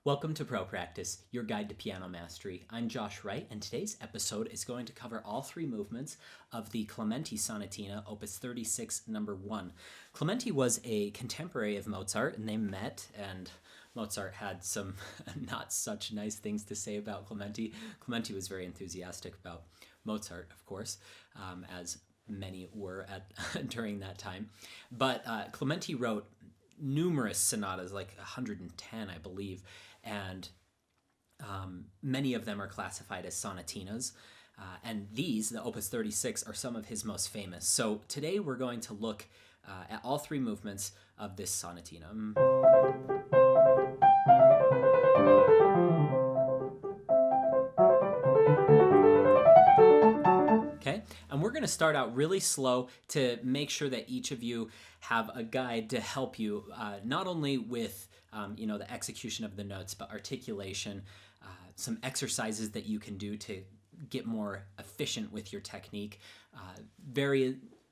Welcome to Pro Practice, your guide to piano mastery. I'm Josh Wright, and today's episode is going to cover all three movements of the Clementi Sonatina, Op.36 No. 1. Clementi was a contemporary of Mozart, and they met, and Mozart had some not such nice things to say about Clementi. Clementi was very enthusiastic about Mozart, of course, as many were during that time. But Clementi wrote numerous sonatas, like 110, I believe, and many of them are classified as sonatinas. And these, the Opus 36, are some of his most famous. So today we're going to look at all three movements of this sonatina. Okay, and we're going to start out really slow to make sure that each of you have a guide to help you not only with the execution of the notes, but articulation, some exercises that you can do to get more efficient with your technique,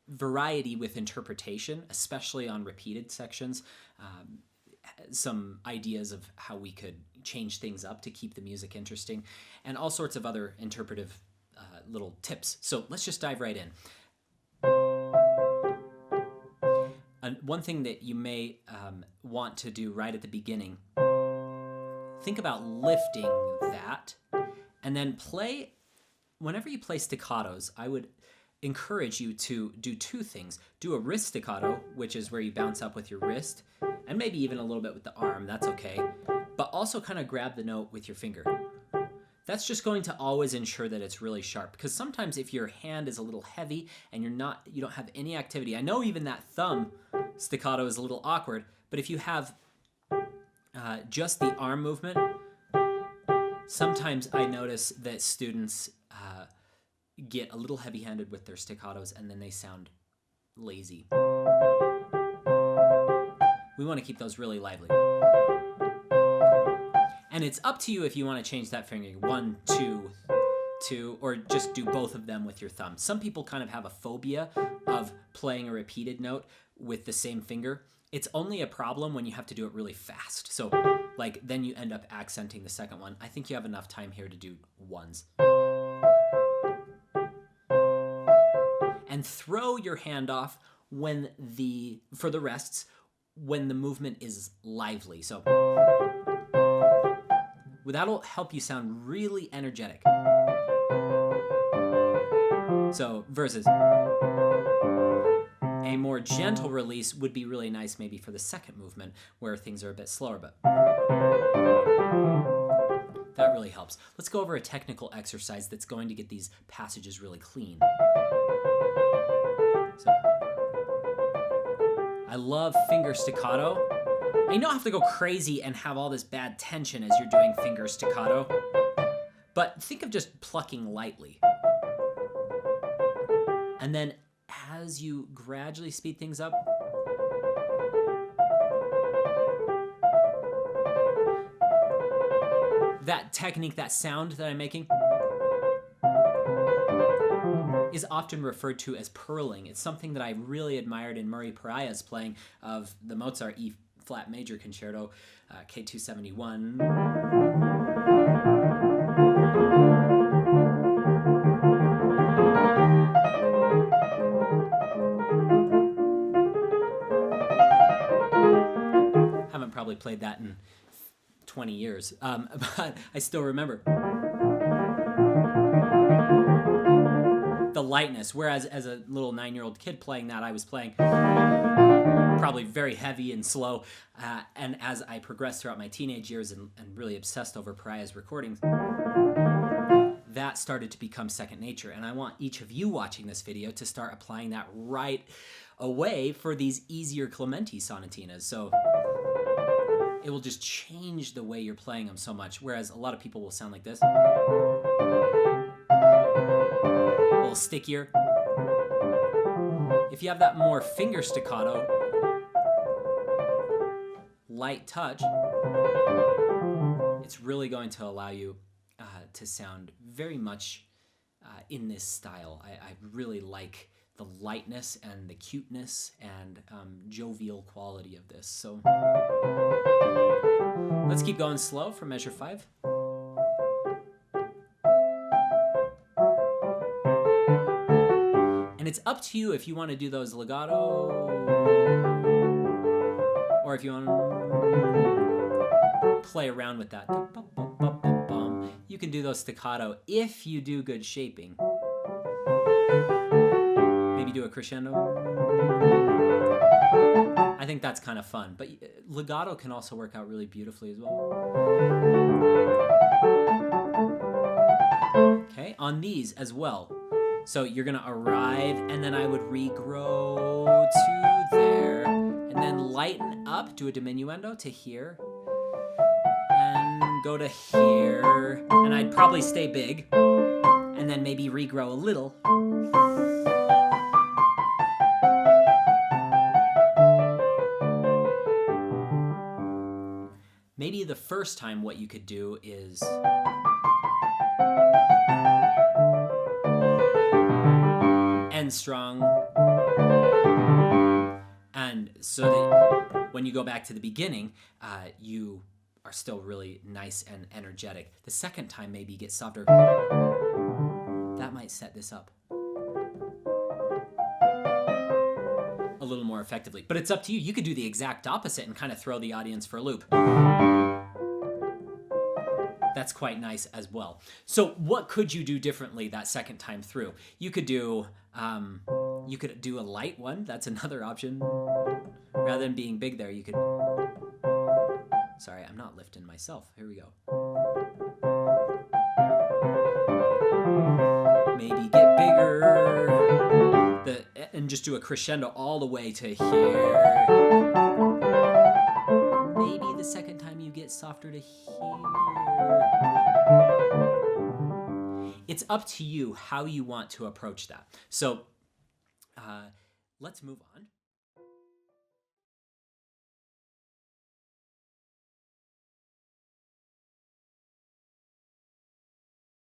variety with interpretation, especially on repeated sections, some ideas of how we could change things up to keep the music interesting, and all sorts of other interpretive little tips. So let's just dive right in. One thing that you may want to do right at the beginning, think about lifting that, and then whenever you play staccatos, I would encourage you to do two things. Do a wrist staccato, which is where you bounce up with your wrist, and maybe even a little bit with the arm, that's okay, but also kind of grab the note with your finger. That's just going to always ensure that it's really sharp, because sometimes if your hand is a little heavy and you don't have any activity, I know even that thumb staccato is a little awkward, but if you have just the arm movement, sometimes I notice that students get a little heavy-handed with their staccatos and then they sound lazy. We want to keep those really lively. And it's up to you if you want to change that fingering. 1, 2, 2, or just do both of them with your thumb. Some people kind of have a phobia of playing a repeated note with the same finger. It's only a problem when you have to do it really fast. So, then you end up accenting the second one. I think you have enough time here to do ones. And throw your hand off for the rests when the movement is lively. So that'll help you sound really energetic. So versus a more gentle release would be really nice maybe for the second movement where things are a bit slower, but that really helps. Let's go over a technical exercise that's going to get these passages really clean. So, I love finger staccato. And you don't have to go crazy and have all this bad tension as you're doing finger staccato, but think of just plucking lightly. And then as you gradually speed things up, that technique, that sound that I'm making, is often referred to as purling. It's something that I really admired in Murray Pariah's playing of the Mozart E-flat major concerto, K271. Haven't probably played that in 20 years, but I still remember the lightness, whereas as a little 9-year-old kid playing that, I was playing probably very heavy and slow, and as I progressed throughout my teenage years and really obsessed over Pariah's recordings, that started to become second nature, and I want each of you watching this video to start applying that right away for these easier Clementi sonatinas. So it will just change the way you're playing them so much, whereas a lot of people will sound like this. A little stickier. If you have that more finger staccato, light touch, it's really going to allow you to sound very much in this style. I really like the lightness and the cuteness and jovial quality of this. So let's keep going slow for measure 5. And it's up to you if you want to do those legato or if you want to play around with that. You can do those staccato if you do good shaping. Maybe do a crescendo. I think that's kind of fun, but legato can also work out really beautifully as well. Okay, on these as well. So you're gonna arrive, and then I would regrow to there, and then lighten up, do a diminuendo to here, and go to here, and I'd probably stay big, and then maybe regrow a little. Maybe the first time what you could do is end strong, and so that when you go back to the beginning, you are still really nice and energetic. The second time maybe get softer. That might set this up a little more effectively, but it's up to you. You could do the exact opposite and kind of throw the audience for a loop. That's quite nice as well. So what could you do differently that second time through? You could do a light one. That's another option. Rather than being big there, you could... Sorry, I'm not lifting myself. Here we go. Maybe get bigger. And just do a crescendo all the way to here. Maybe the second time you get softer to here. It's up to you how you want to approach that. So let's move on.